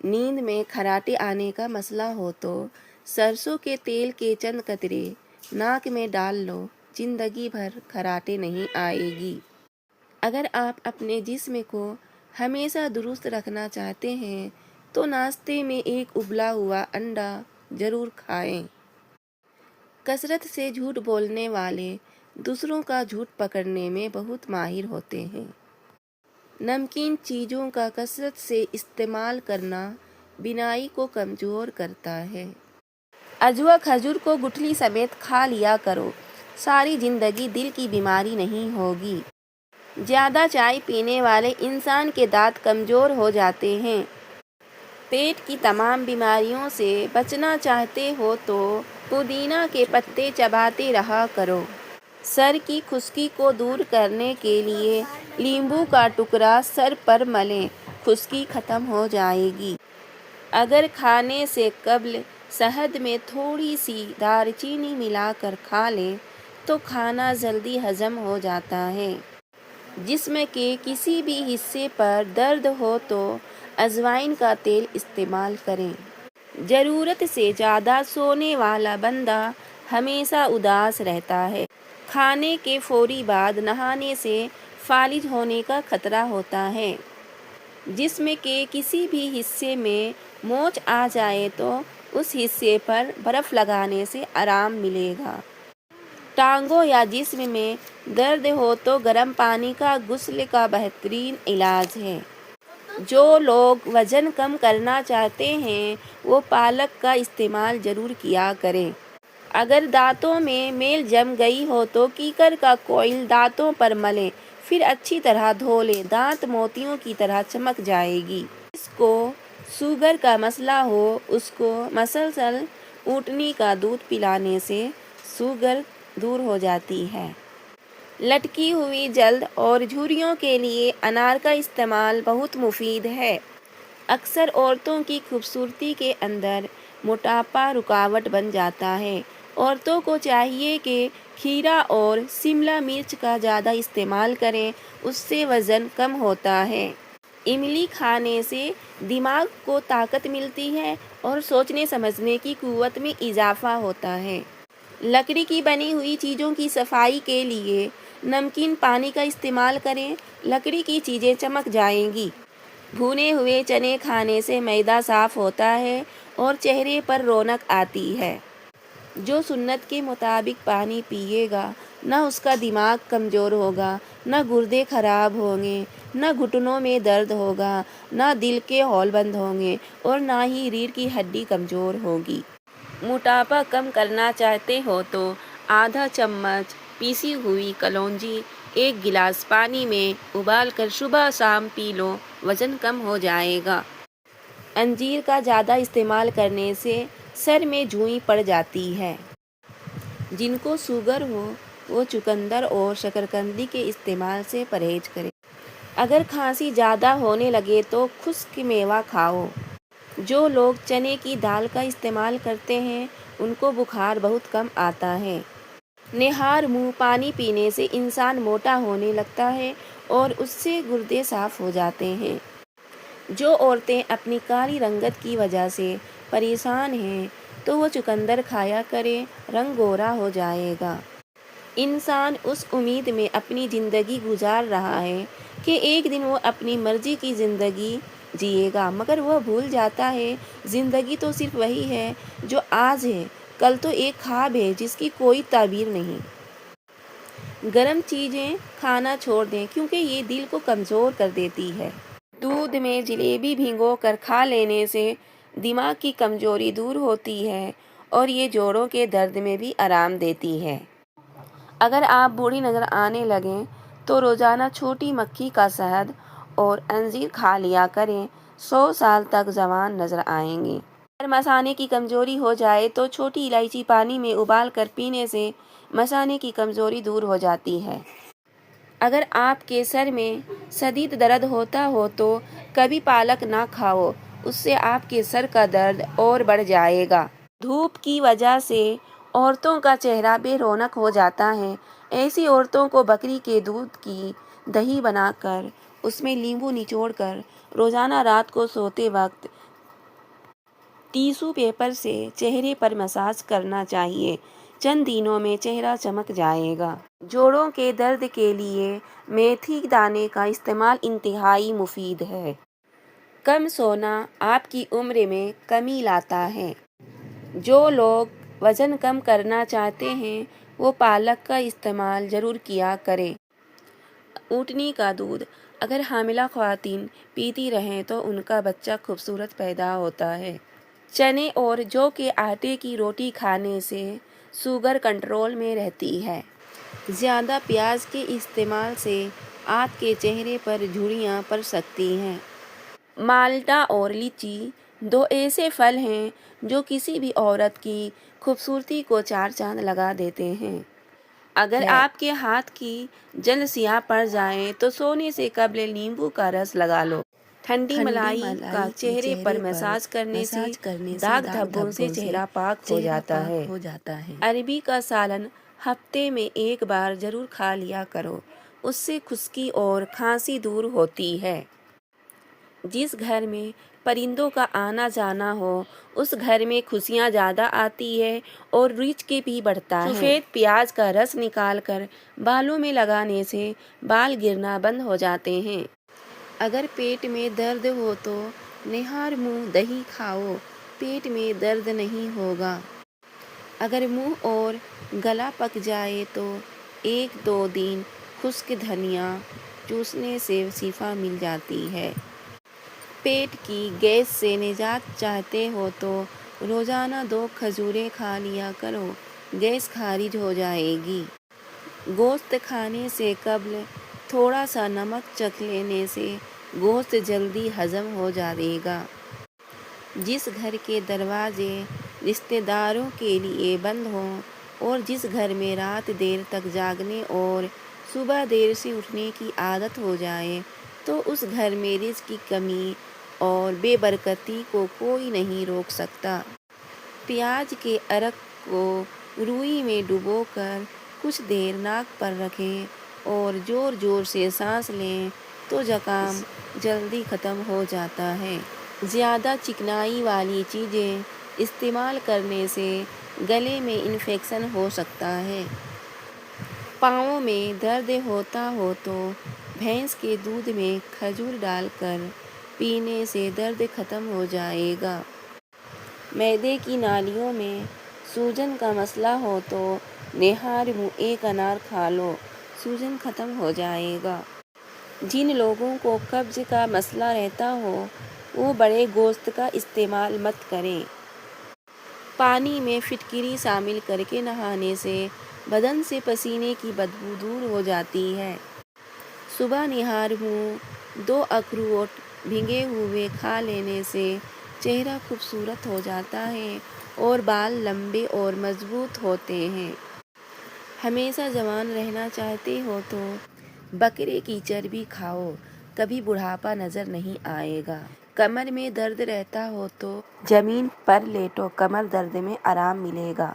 نیند میں کھراٹے آنے کا مسئلہ ہو تو سرسوں کے تیل کے چند قطرے ناک میں ڈال لو، زندگی بھر کھراٹے نہیں آئے گی۔ اگر آپ اپنے جسم کو ہمیشہ درست رکھنا چاہتے ہیں تو ناشتے میں ایک ابلا ہوا انڈا ضرور کھائیں۔ کثرت سے جھوٹ بولنے والے دوسروں کا جھوٹ پکڑنے میں بہت ماہر ہوتے ہیں۔ نمکین چیزوں کا کثرت سے استعمال کرنا بینائی کو کمزور کرتا ہے۔ اجوا کھجور کو گٹھلی سمیت کھا لیا کرو، ساری زندگی دل کی بیماری نہیں ہوگی۔ زیادہ چائے پینے والے انسان کے دانت کمزور ہو جاتے ہیں۔ پیٹ کی تمام بیماریوں سے بچنا چاہتے ہو تو پودینہ کے پتے چباتے رہا کرو۔ سر کی خشکی کو دور کرنے کے لیے لیمبو کا ٹکڑا سر پر ملیں، خشکی ختم ہو جائے گی۔ اگر کھانے سے قبل شہد میں تھوڑی سی دار چینی ملا کر کھا لیں تو کھانا جلدی ہضم ہو جاتا ہے۔ جسم کے کسی بھی حصے پر درد ہو تو اجوائن کا تیل استعمال کریں۔ ضرورت سے زیادہ سونے والا بندہ ہمیشہ اداس رہتا ہے۔ کھانے کے فوری بعد نہانے سے فالج ہونے کا خطرہ ہوتا ہے۔ جسم کے کسی بھی حصے میں موچ آ جائے تو اس حصے پر برف لگانے سے آرام ملے گا۔ ٹانگوں یا جسم میں درد ہو تو گرم پانی کا غسل کا بہترین علاج ہے۔ جو لوگ وزن کم کرنا چاہتے ہیں وہ پالک کا استعمال ضرور کیا کریں۔ اگر دانتوں میں میل جم گئی ہو تو کیکر کا کوئل دانتوں پر ملیں، پھر اچھی طرح دھو لیں، دانت موتیوں کی طرح چمک جائے گی۔ جس کو شوگر کا مسئلہ ہو اس کو مسلسل اونٹنی کا دودھ پلانے سے شوگر دور ہو جاتی ہے۔ لٹکی ہوئی جلد اور جھریوں کے لیے انار کا استعمال بہت مفید ہے۔ اکثر عورتوں کی خوبصورتی کے اندر موٹاپا رکاوٹ بن جاتا ہے۔ عورتوں کو چاہیے کہ کھیرا اور شملہ مرچ کا زیادہ استعمال کریں، اس سے وزن کم ہوتا ہے۔ املی کھانے سے دماغ کو طاقت ملتی ہے اور سوچنے سمجھنے کی قوت میں اضافہ ہوتا ہے۔ لکڑی کی بنی ہوئی چیزوں کی صفائی کے لیے نمکین پانی کا استعمال کریں، لکڑی کی چیزیں چمک جائیں گی۔ بھونے ہوئے چنے کھانے سے معدہ صاف ہوتا ہے اور چہرے پر رونق آتی ہے۔ جو سنت کے مطابق پانی پیے گا نہ اس کا دماغ کمزور ہوگا، نہ گردے خراب ہوں گے، نہ گھٹنوں میں درد ہوگا، نہ دل کے ہول بند ہوں گے اور نہ ہی ریڑھ کی ہڈی کمزور ہوگی۔ موٹاپا کم کرنا چاہتے ہو تو آدھا چمچ پیسی ہوئی کلونجی ایک گلاس پانی میں ابال کر صبح شام پی لو، وزن کم ہو جائے گا۔ انجیر کا زیادہ استعمال کرنے سے سر میں جوئیں پڑ جاتی ہے۔ جن کو شوگر ہو وہ چقندر اور شکرقندی کے استعمال سے پرہیز کریں۔ اگر کھانسی زیادہ ہونے لگے تو خشک میوہ کھاؤ۔ جو لوگ چنے کی دال کا استعمال کرتے ہیں ان کو بخار بہت کم آتا ہے۔ نہار منہ پانی پینے سے انسان موٹا ہونے لگتا ہے اور اس سے گردے صاف ہو جاتے ہیں۔ جو عورتیں اپنی کالی رنگت کی وجہ سے پریشان ہیں تو وہ چقندر کھایا کریں، رنگ گورا ہو جائے گا۔ انسان اس امید میں اپنی زندگی گزار رہا ہے کہ ایک دن وہ اپنی مرضی کی زندگی جیے گا، مگر وہ بھول جاتا ہے زندگی تو صرف وہی ہے جو آج ہے، کل تو ایک خواب ہے جس کی کوئی تعبیر نہیں۔ گرم چیزیں کھانا چھوڑ دیں کیونکہ یہ دل کو کمزور کر دیتی ہے۔ دودھ میں جلیبی بھگو کر کھا لینے سے دماغ کی کمزوری دور ہوتی ہے اور یہ جوڑوں کے درد میں بھی آرام دیتی ہے۔ اگر آپ بوڑھی نظر آنے لگیں تو روزانہ چھوٹی مکھی کا شہد اور انجیر کھا لیا کریں، 100 سال تک جوان نظر آئیں گے۔ اگر مثانے کی کمزوری ہو جائے تو چھوٹی الائچی پانی میں ابال کر پینے سے مثانے کی کمزوری دور ہو جاتی ہے۔ اگر آپ کے سر میں شدید درد ہوتا ہو تو کبھی پالک نہ کھاؤ، اس سے آپ کے سر کا درد اور بڑھ جائے گا۔ دھوپ کی وجہ سے عورتوں کا چہرہ بے رونق ہو جاتا ہے۔ ایسی عورتوں کو بکری کے دودھ کی دہی بنا کر اس میں لیمبو نچوڑ کر روزانہ رات کو سوتے وقت ٹیشو پیپر سے چہرے پر مساج کرنا چاہیے، چند دنوں میں چہرہ چمک جائے گا۔ جوڑوں کے درد کے لیے میتھی دانے کا استعمال انتہائی مفید ہے۔ کم سونا آپ کی عمر میں کمی لاتا ہے۔ جو لوگ وزن کم کرنا چاہتے ہیں وہ پالک کا استعمال ضرور کیا کریں۔ اونٹنی کا دودھ اگر حاملہ خواتین پیتی رہیں تو ان کا بچہ خوبصورت پیدا ہوتا ہے۔ چنے اور جو کے آٹے کی روٹی کھانے سے شوگر کنٹرول میں رہتی ہے۔ زیادہ پیاز کے استعمال سے آپ کے چہرے پر جھریاں پڑ سکتی ہیں۔ مالٹا اور لیچی دو ایسے پھل ہیں جو کسی بھی عورت کی خوبصورتی کو چار چاند لگا دیتے ہیں۔ اگر آپ کے ہاتھ کی جلد سیاہ پڑ جائے تو سونے سے قبل نیمبو کا رس لگا لو۔ ٹھنڈی ملائی کا چہرے پر مساج کرنے سے داغ دھبوں سے چہرہ پاک ہو جاتا ہے۔ عربی کا سالن ہفتے میں ایک بار ضرور کھا لیا کرو، اس سے خشکی اور کھانسی دور ہوتی ہے۔ جس گھر میں پرندوں کا آنا جانا ہو اس گھر میں خوشیاں زیادہ آتی ہے اور رزق بھی بڑھتا ہے۔ سفید پیاز کا رس نکال کر بالوں میں لگانے سے بال گرنا بند ہو جاتے ہیں۔ اگر پیٹ میں درد ہو تو نہار منہ دہی کھاؤ، پیٹ میں درد نہیں ہوگا۔ اگر منہ اور گلا پک جائے تو 1-2 دن خشک دھنیا چوسنے سے شفا مل جاتی ہے۔ پیٹ کی گیس سے نجات چاہتے ہو تو روزانہ 2 کھجوریں کھا لیا کرو، گیس خارج ہو جائے گی۔ گوشت کھانے سے قبل تھوڑا سا نمک چکھ لینے سے گوشت جلدی ہضم ہو جائے گا۔ جس گھر کے دروازے رشتہ داروں کے لیے بند ہوں اور جس گھر میں رات دیر تک جاگنے اور صبح دیر سے اٹھنے کی عادت ہو جائے تو اس گھر میں رزق کی کمی اور بے برکتی کو کوئی نہیں روک سکتا۔ پیاز کے عرق کو روئی میں ڈبو کر کچھ دیر ناک پر رکھیں اور زور زور سے سانس لیں تو زکام جلدی ختم ہو جاتا ہے۔ زیادہ چکنائی والی چیزیں استعمال کرنے سے گلے میں انفیکشن ہو سکتا ہے۔ پاؤں میں درد ہوتا ہو تو بھینس کے دودھ میں کھجور ڈال کر پینے سے درد ختم ہو جائے گا۔ معدے کی نالیوں میں سوجن کا مسئلہ ہو تو نہار منہ 1 انار کھا لو، سوجن ختم ہو جائے گا۔ جن لوگوں کو قبض کا مسئلہ رہتا ہو وہ بڑے گوشت کا استعمال مت کریں۔ پانی میں فٹکری شامل کر کے نہانے سے بدن سے پسینے کی بدبو دور ہو جاتی ہے۔ صبح نہار منہ 2 اخروٹ بھگے ہوئے کھا لینے سے چہرہ خوبصورت ہو جاتا ہے اور بال لمبے اور مضبوط ہوتے ہیں۔ ہمیشہ جوان رہنا چاہتے ہو تو بکرے کی چربی کھاؤ، کبھی بڑھاپا نظر نہیں آئے گا۔ کمر میں درد رہتا ہو تو زمین پر لیٹو، کمر درد میں آرام ملے گا۔